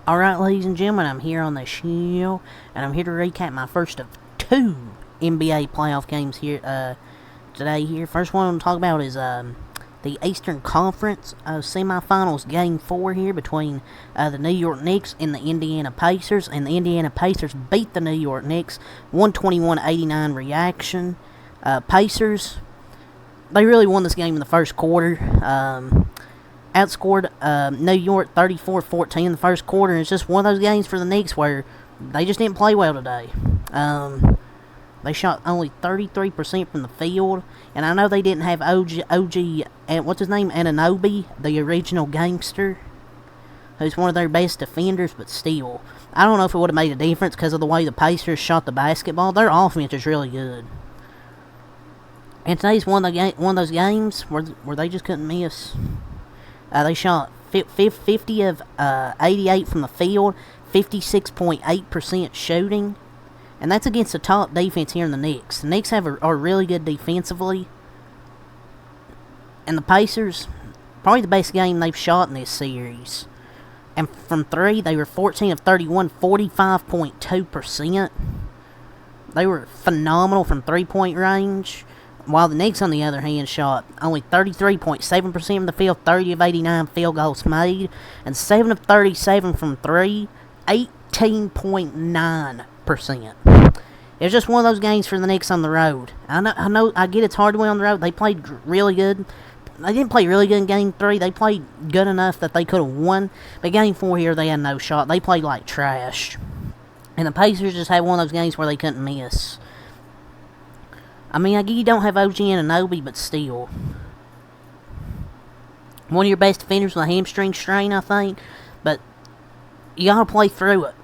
Alright, ladies and gentlemen, I'm here on the show, and I'm here to recap my first of two NBA playoff games here today. First one I'm going to talk about is the Eastern Conference Semifinals Game 4 here between the New York Knicks and the Indiana Pacers, and the Indiana Pacers beat the New York Knicks 121-89 reaction. Pacers, they really won this game in the first quarter. Outscored New York 34-14 in the first quarter. It's just one of those games for the Knicks where they just didn't play well today. They shot only 33% from the field, and I know they didn't have OG and what's his name, Anunoby, the original gangster, who's one of their best defenders, but still, I don't know if it would have made a difference because of the way the Pacers shot the basketball. Their offense is really good. And today's one of those games where they just couldn't miss. They shot 50 of 88 from the field, 56.8% shooting, and that's against the top defense here in the Knicks. The Knicks are really good defensively, and the Pacers, probably the best game they've shot in this series. And from three, they were 14 of 31, 45.2%. They were phenomenal from three-point range. While the Knicks, on the other hand, shot only 33.7% from the field, 30 of 89 field goals made, and 7 of 37 from three, 18.9%. It was just one of those games for the Knicks on the road. I get it's hard to win on the road. They played really good. They didn't play really good in Game 3. They played good enough that they could have won. But Game 4 here, they had no shot. They played like trash. And the Pacers just had one of those games where they couldn't miss. I mean, I get you don't have OG Anunoby, but still. One of your best defenders with a hamstring strain, I think. But you got to play through it.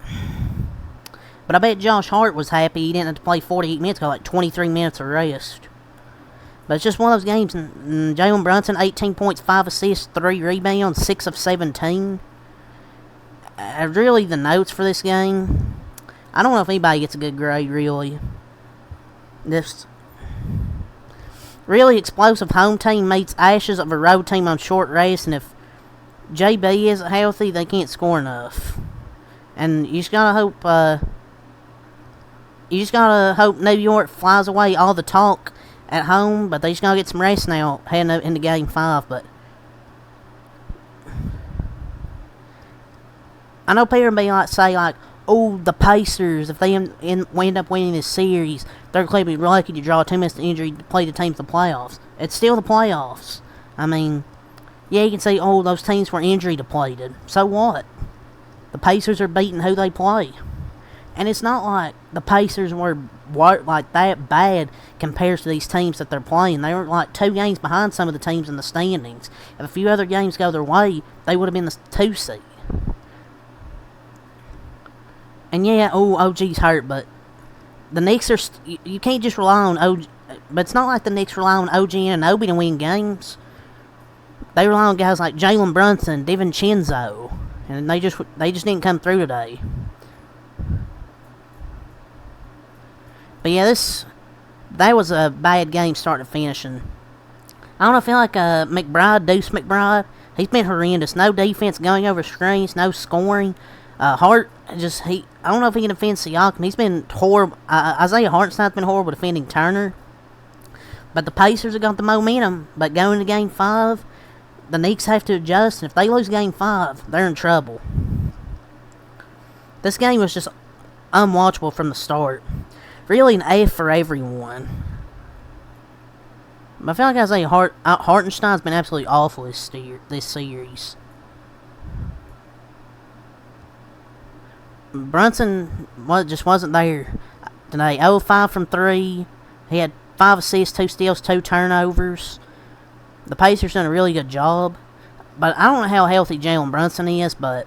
But I bet Josh Hart was happy he didn't have to play 48 minutes, got like 23 minutes of rest. But it's just one of those games. Jalen Brunson, 18 points, 5 assists, 3 rebounds, 6 of 17. Really, the notes for this game, I don't know if anybody gets a good grade, really. This really explosive home team meets ashes of a road team on short rest, and if JB isn't healthy, they can't score enough. And you just gotta hope New York flies away all the talk at home, but they just gotta get some rest now heading up into Game 5. But I know people may say oh, the Pacers, if they end up winning this series, they're going to be lucky to draw 2 minutes to injury to play the teams in the playoffs. It's still the playoffs. I mean, yeah, you can say, oh, those teams were injury depleted. So what? The Pacers are beating who they play. And it's not like the Pacers were like that bad compared to these teams that they're playing. They were like 2 games behind some of the teams in the standings. If a few other games go their way, they would have been the 2 seed. And yeah, OG's hurt, but the Knicks are... you can't just rely on OG... But it's not like the Knicks rely on OG and Anunoby to win games. They rely on guys like Jalen Brunson, DiVincenzo, and they just didn't come through today. But yeah, that was a bad game start to finish, and I don't know, I feel like Deuce McBride, he's been horrendous. No defense, going over screens, no scoring. Hart, I don't know if he can defend Siakam. He's been horrible. Isaiah Hartenstein's been horrible defending Turner. But the Pacers have got the momentum. But going to Game 5, the Knicks have to adjust. And if they lose Game 5, they're in trouble. This game was just unwatchable from the start. Really an F for everyone. But I feel like Isaiah Hartenstein's been absolutely awful this series. Brunson just wasn't there today. 0 of 5 from 3. He had 5 assists, 2 steals, 2 turnovers. The Pacers done a really good job. But I don't know how healthy Jalen Brunson is, but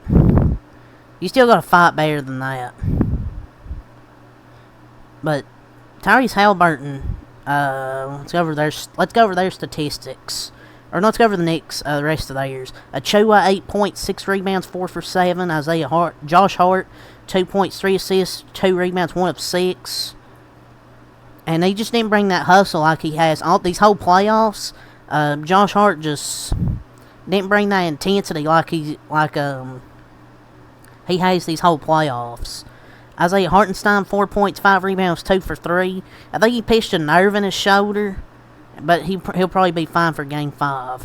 you still got to fight better than that. But Tyrese Halliburton, let's go over their statistics. Or let's go over the Knicks, the rest of theirs. Achua, 8 points, 6 rebounds, 4 for 7. Josh Hart, 2 points, 3 assists, 2 rebounds, 1 of 6. And he just didn't bring that hustle like he has all these whole playoffs. Josh Hart just didn't bring that intensity like he has these whole playoffs. Isaiah Hartenstein, 4 points, 5 rebounds, 2 for 3. I think he pitched a nerve in his shoulder, but he'll probably be fine for Game 5.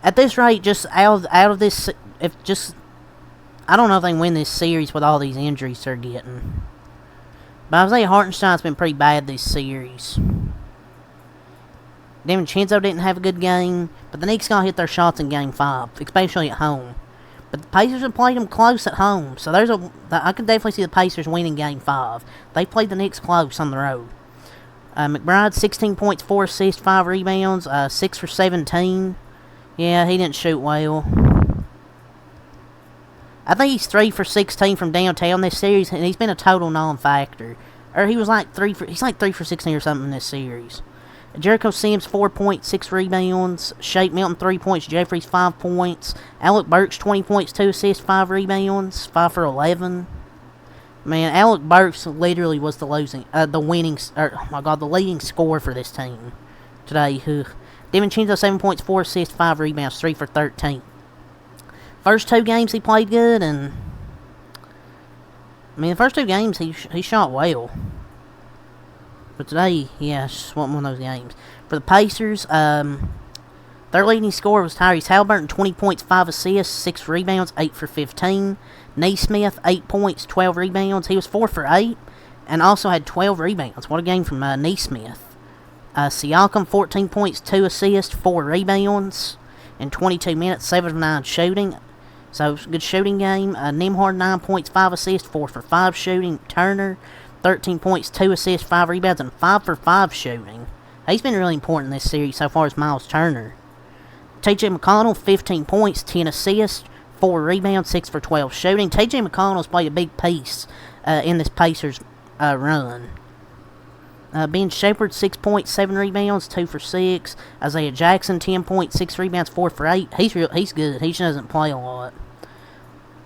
At this rate, just out of this, I don't know if they can win this series with all these injuries they're getting. But Isaiah Hartenstein's been pretty bad this series. DiVincenzo didn't have a good game, but the Knicks gonna hit their shots in Game 5, especially at home. But the Pacers have played them close at home, so I can definitely see the Pacers winning Game 5. They played the Knicks close on the road. McBride, 16 points, 4 assists, 5 rebounds, 6 for 17. Yeah, he didn't shoot well. I think he's 3 for 16 from downtown this series, and he's been a total non-factor. Or he's like 3 for 16 or something in this series. Jericho Sims, 4 points, 6 rebounds. Shake Milton, 3 points. Jeffries, 5 points. Alec Burks, 20 points, 2 assists, 5 rebounds. 5 for 11. Man, Alec Burks literally was the leading scorer for this team today. DiVincenzo, 7 points, 4 assists, 5 rebounds, 3 for 13. First 2 games he played good, and the first 2 games he shot well. But today, yeah, it's just one of those games. For the Pacers, their leading scorer was Tyrese Halliburton, 20 points, 5 assists, 6 rebounds, 8 for 15. Naismith, 8 points, 12 rebounds. He was 4 for 8, and also had 12 rebounds. What a game from Naismith. Siakam, 14 points, 2 assists, 4 rebounds. In 22 minutes, 7 of 9 shooting. So, good shooting game. Nembhard, 9 points, 5 assists, 4 for 5 shooting. Turner, 13 points, 2 assists, 5 rebounds, and 5 for 5 shooting. He's been really important in this series so far as Miles Turner. T.J. McConnell, 15 points, 10 assists, 4 rebounds, 6 for 12 shooting. T.J. McConnell's played a big piece in this Pacers run. Ben Shepherd, 6 points, 7 rebounds, 2 for 6. Isaiah Jackson, 10 points, 6 rebounds, 4 for 8. He's good. He just doesn't play a lot.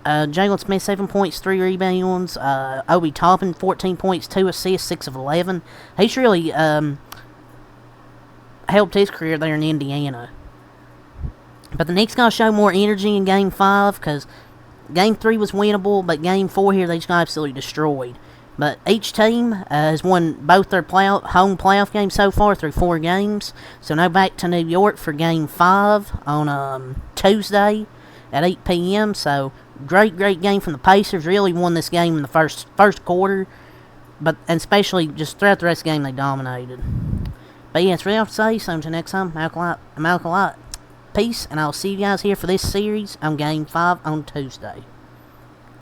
Jalen Smith, 7 points, 3 rebounds. Obi Toppin, 14 points, 2 assists, 6 of 11. He's really helped his career there in Indiana. But the Knicks got to show more energy in Game 5, because Game 3 was winnable, but Game 4 here they just got absolutely destroyed. But each team has won both their home playoff games so far through 4 games. So now back to New York for Game 5 on Tuesday at 8 p.m. So great game from the Pacers. Really won this game in the first quarter, and especially just throughout the rest of the game they dominated. But yeah, it's really all to say. So until next time, I'm Malcolm Light. Peace, and I'll see you guys here for this series on Game 5 on Tuesday.